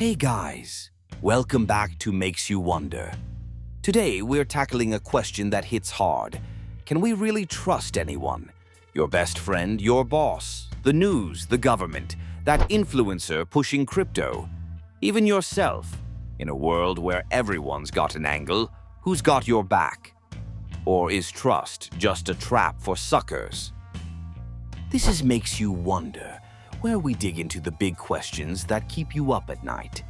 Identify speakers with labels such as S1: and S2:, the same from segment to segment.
S1: Hey guys, welcome back to Makes You Wonder. Today we're tackling a question that hits hard. Can we really trust anyone? Your best friend, your boss, the news, the government, that influencer pushing crypto, even yourself. In a world where everyone's got an angle, who's got your back? Or is trust just a trap for suckers? This is Makes You Wonder, where we dig into the big questions that keep you up at night.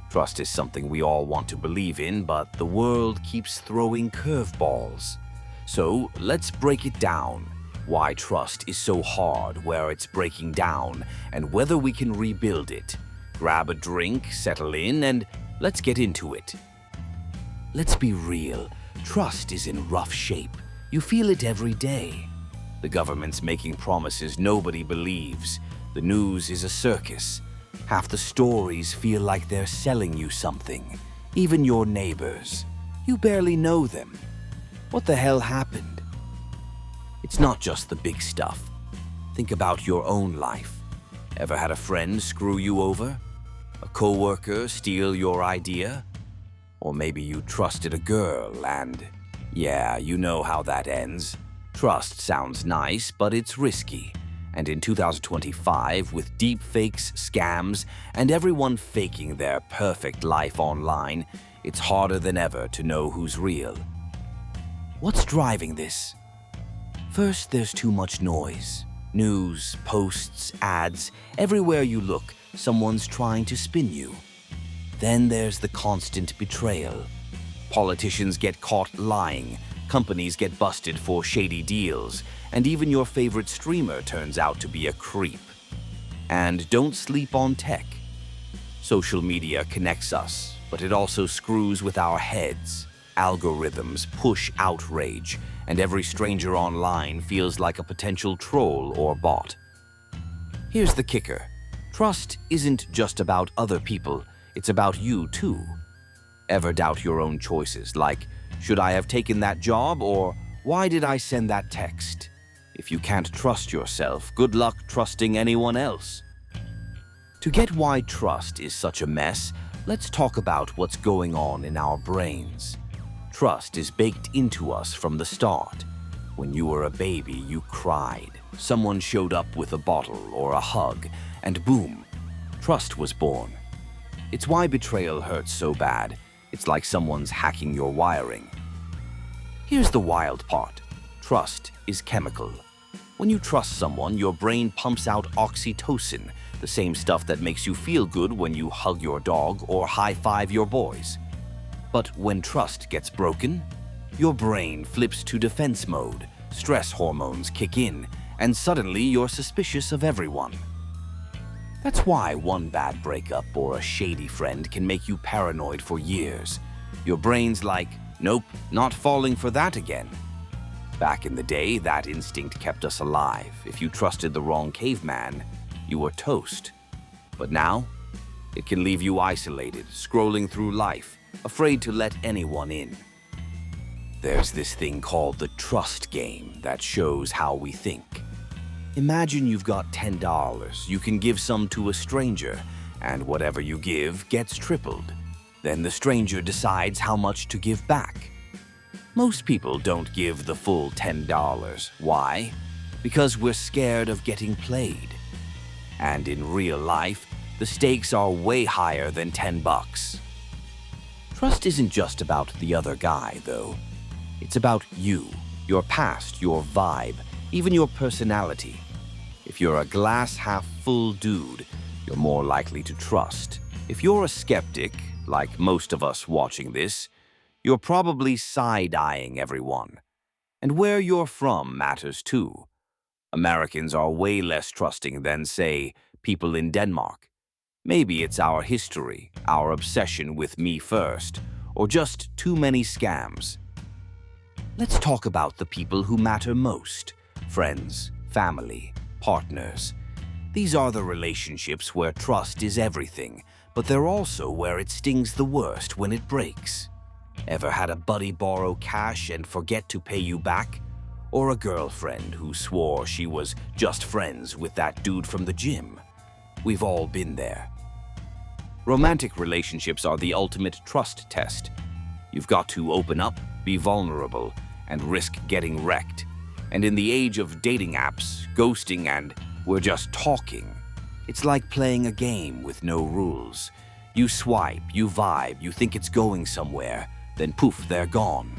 S1: Trust is something we all want to believe in, but the world keeps throwing curveballs. So let's break it down. Why trust is so hard, where it's breaking down, and whether we can rebuild it. Grab a drink, settle in, and let's get into it. Let's be real. Trust is in rough shape. You feel it every day. The government's making promises nobody believes. The news is a circus. Half the stories feel like they're selling you something. Even your neighbors. You barely know them. What the hell happened? It's not just the big stuff. Think about your own life. Ever had a friend screw you over? A coworker steal your idea? Or maybe you trusted a girl and, yeah, you know how that ends. Trust sounds nice, but it's risky. And in 2025, with deepfakes, scams, and everyone faking their perfect life online, it's harder than ever to know who's real. What's driving this? First, there's too much noise. News, posts, ads, everywhere you look, someone's trying to spin you. Then there's the constant betrayal. Politicians get caught lying, companies get busted for shady deals, and even your favorite streamer turns out to be a creep. And don't sleep on tech. Social media connects us, but it also screws with our heads. Algorithms push outrage, and every stranger online feels like a potential troll or bot. Here's the kicker. Trust isn't just about other people, it's about you too. Ever doubt your own choices, like, should I have taken that job, or why did I send that text? If you can't trust yourself, good luck trusting anyone else. To get why trust is such a mess, let's talk about what's going on in our brains. Trust is baked into us from the start. When you were a baby, you cried. Someone showed up with a bottle or a hug, and boom, trust was born. It's why betrayal hurts so bad. It's like someone's hacking your wiring. Here's the wild part. Trust is chemical. When you trust someone, your brain pumps out oxytocin, the same stuff that makes you feel good when you hug your dog or high-five your boys. But when trust gets broken, your brain flips to defense mode, stress hormones kick in, and suddenly you're suspicious of everyone. That's why one bad breakup or a shady friend can make you paranoid for years. Your brain's like, nope, not falling for that again. Back in the day, that instinct kept us alive. If you trusted the wrong caveman, you were toast. But now, it can leave you isolated, scrolling through life, afraid to let anyone in. There's this thing called the trust game that shows how we think. Imagine you've got $10. You can give some to a stranger, and whatever you give gets tripled. Then the stranger decides how much to give back. Most people don't give the full $10. Why? Because we're scared of getting played. And in real life, the stakes are way higher than $10. Trust isn't just about the other guy, though. It's about you, your past, your vibe, even your personality. If you're a glass-half-full dude, you're more likely to trust. If you're a skeptic, like most of us watching this, you're probably side-eyeing everyone. And where you're from matters too. Americans are way less trusting than, say, people in Denmark. Maybe it's our history, our obsession with me first, or just too many scams. Let's talk about the people who matter most. Friends, family, partners. These are the relationships where trust is everything, but they're also where it stings the worst when it breaks. Ever had a buddy borrow cash and forget to pay you back? Or a girlfriend who swore she was just friends with that dude from the gym? We've all been there. Romantic relationships are the ultimate trust test. You've got to open up, be vulnerable, and risk getting wrecked. And in the age of dating apps, ghosting, and we're just talking, it's like playing a game with no rules. You swipe, you vibe, you think it's going somewhere, then poof, they're gone.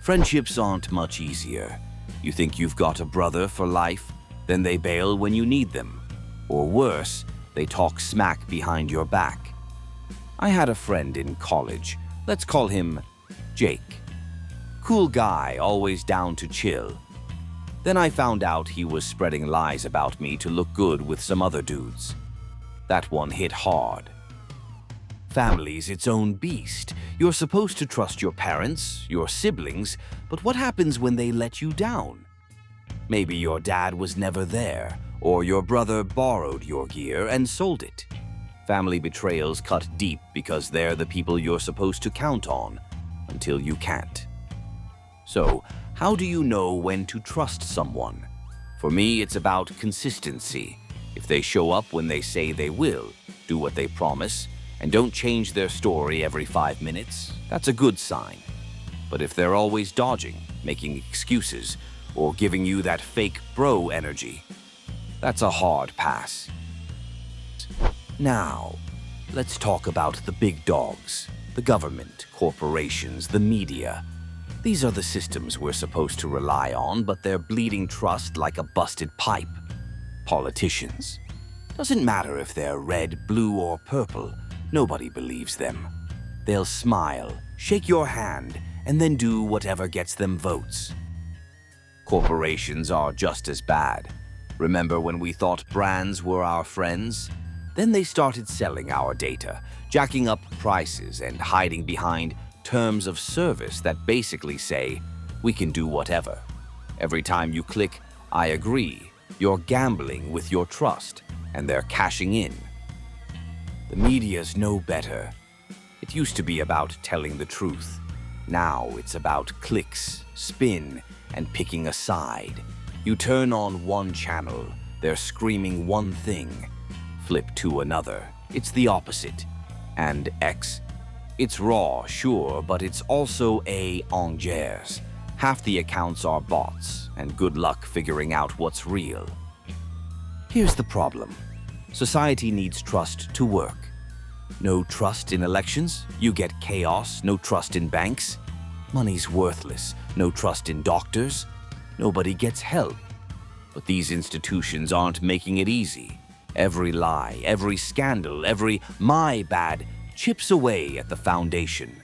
S1: Friendships aren't much easier. You think you've got a brother for life, then they bail when you need them. Or worse, they talk smack behind your back. I had a friend in college. Let's call him Jake. Cool guy, always down to chill. Then I found out he was spreading lies about me to look good with some other dudes. That one hit hard. Family's its own beast. You're supposed to trust your parents, your siblings, but what happens when they let you down? Maybe your dad was never there, or your brother borrowed your gear and sold it. Family betrayals cut deep because they're the people you're supposed to count on until you can't. So, how do you know when to trust someone? For me, it's about consistency. If they show up when they say they will, do what they promise, and don't change their story every 5 minutes, that's a good sign. But if they're always dodging, making excuses, or giving you that fake bro energy, that's a hard pass. Now, let's talk about the big dogs, the government, corporations, the media. These are the systems we're supposed to rely on, but they're bleeding trust like a busted pipe. Politicians. Doesn't matter if they're red, blue, or purple. Nobody believes them. They'll smile, shake your hand, and then do whatever gets them votes. Corporations are just as bad. Remember when we thought brands were our friends? Then they started selling our data, jacking up prices and hiding behind terms of service that basically say, we can do whatever. Every time you click, I agree, you're gambling with your trust, and they're cashing in. The media's no better. It used to be about telling the truth. Now it's about clicks, spin, and picking a side. You turn on one channel, they're screaming one thing. Flip to another, it's the opposite. And X, it's raw, sure, but it's also a Angers. Half the accounts are bots, and good luck figuring out what's real. Here's the problem. Society needs trust to work. No trust in elections, you get chaos. No trust in banks, money's worthless. No trust in doctors, nobody gets help. But these institutions aren't making it easy. Every lie, every scandal, every my bad chips away at the foundation.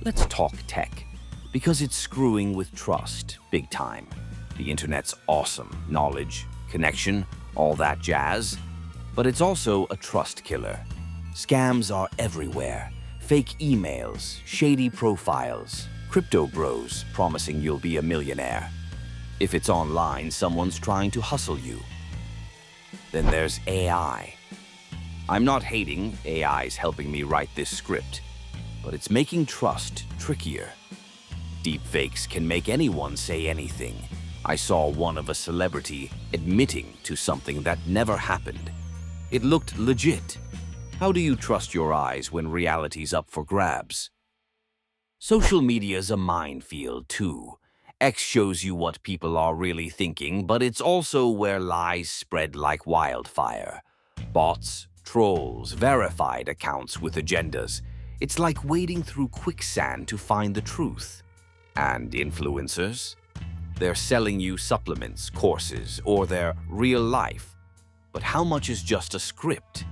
S1: Let's talk tech, because it's screwing with trust big time. The internet's awesome, knowledge, connection, all that jazz. But it's also a trust killer. Scams are everywhere. Fake emails, shady profiles, crypto bros promising you'll be a millionaire. If it's online, someone's trying to hustle you. Then there's AI. I'm not hating, AI's helping me write this script, but it's making trust trickier. Deepfakes can make anyone say anything. I saw one of a celebrity admitting to something that never happened. It looked legit. How do you trust your eyes when reality's up for grabs? Social media's a minefield too. X shows you what people are really thinking, but it's also where lies spread like wildfire. Bots, trolls, verified accounts with agendas. It's like wading through quicksand to find the truth. And influencers? They're selling you supplements, courses, or their real life. But how much is just a script?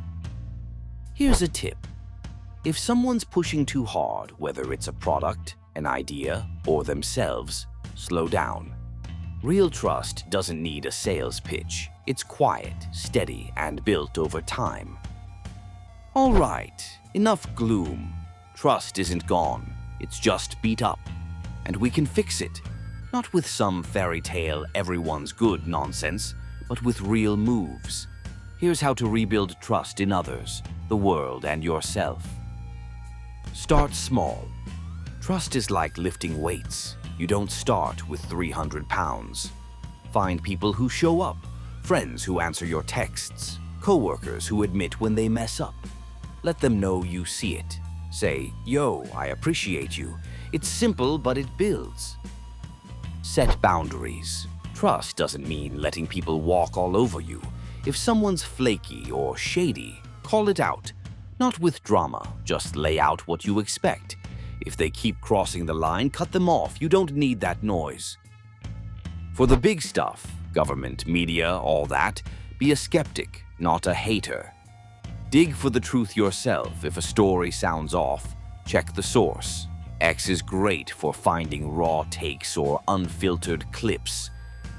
S1: Here's a tip. If someone's pushing too hard, whether it's a product, an idea, or themselves, slow down. Real trust doesn't need a sales pitch. It's quiet, steady, and built over time. All right, enough gloom. Trust isn't gone. It's just beat up. And we can fix it. Not with some fairy tale everyone's good nonsense, but with real moves. Here's how to rebuild trust in others, the world, and yourself. Start small. Trust is like lifting weights. You don't start with 300 pounds. Find people who show up, friends who answer your texts, coworkers who admit when they mess up. Let them know you see it. Say, "Yo, I appreciate you." It's simple, but it builds. Set boundaries. Trust doesn't mean letting people walk all over you. If someone's flaky or shady, call it out. Not with drama, just lay out what you expect. If they keep crossing the line, cut them off. You don't need that noise. For the big stuff, government, media, all that, be a skeptic, not a hater. Dig for the truth yourself. If a story sounds off, check the source. X is great for finding raw takes or unfiltered clips.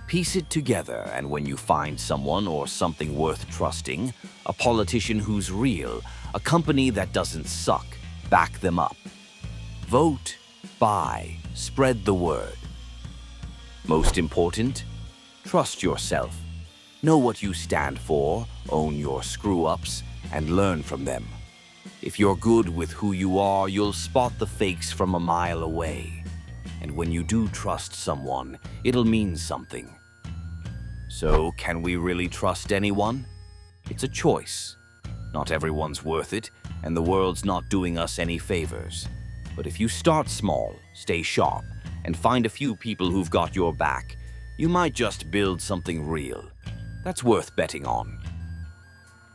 S1: Piece it together, and when you find someone or something worth trusting, a politician who's real, a company that doesn't suck, back them up. Vote, buy, spread the word. Most important, trust yourself. Know what you stand for, own your screw-ups, and learn from them. If you're good with who you are, you'll spot the fakes from a mile away. And when you do trust someone, it'll mean something. So, can we really trust anyone? It's a choice. Not everyone's worth it, and the world's not doing us any favors. But if you start small, stay sharp, and find a few people who've got your back, you might just build something real. That's worth betting on.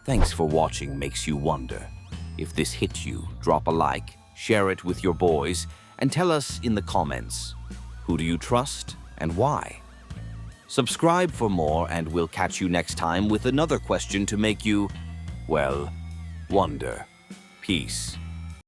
S1: Thanks for watching Makes You Wonder. If this hit you, drop a like, share it with your boys, and tell us in the comments, who do you trust and why? Subscribe for more, and we'll catch you next time with another question to make you, well, wonder. Peace.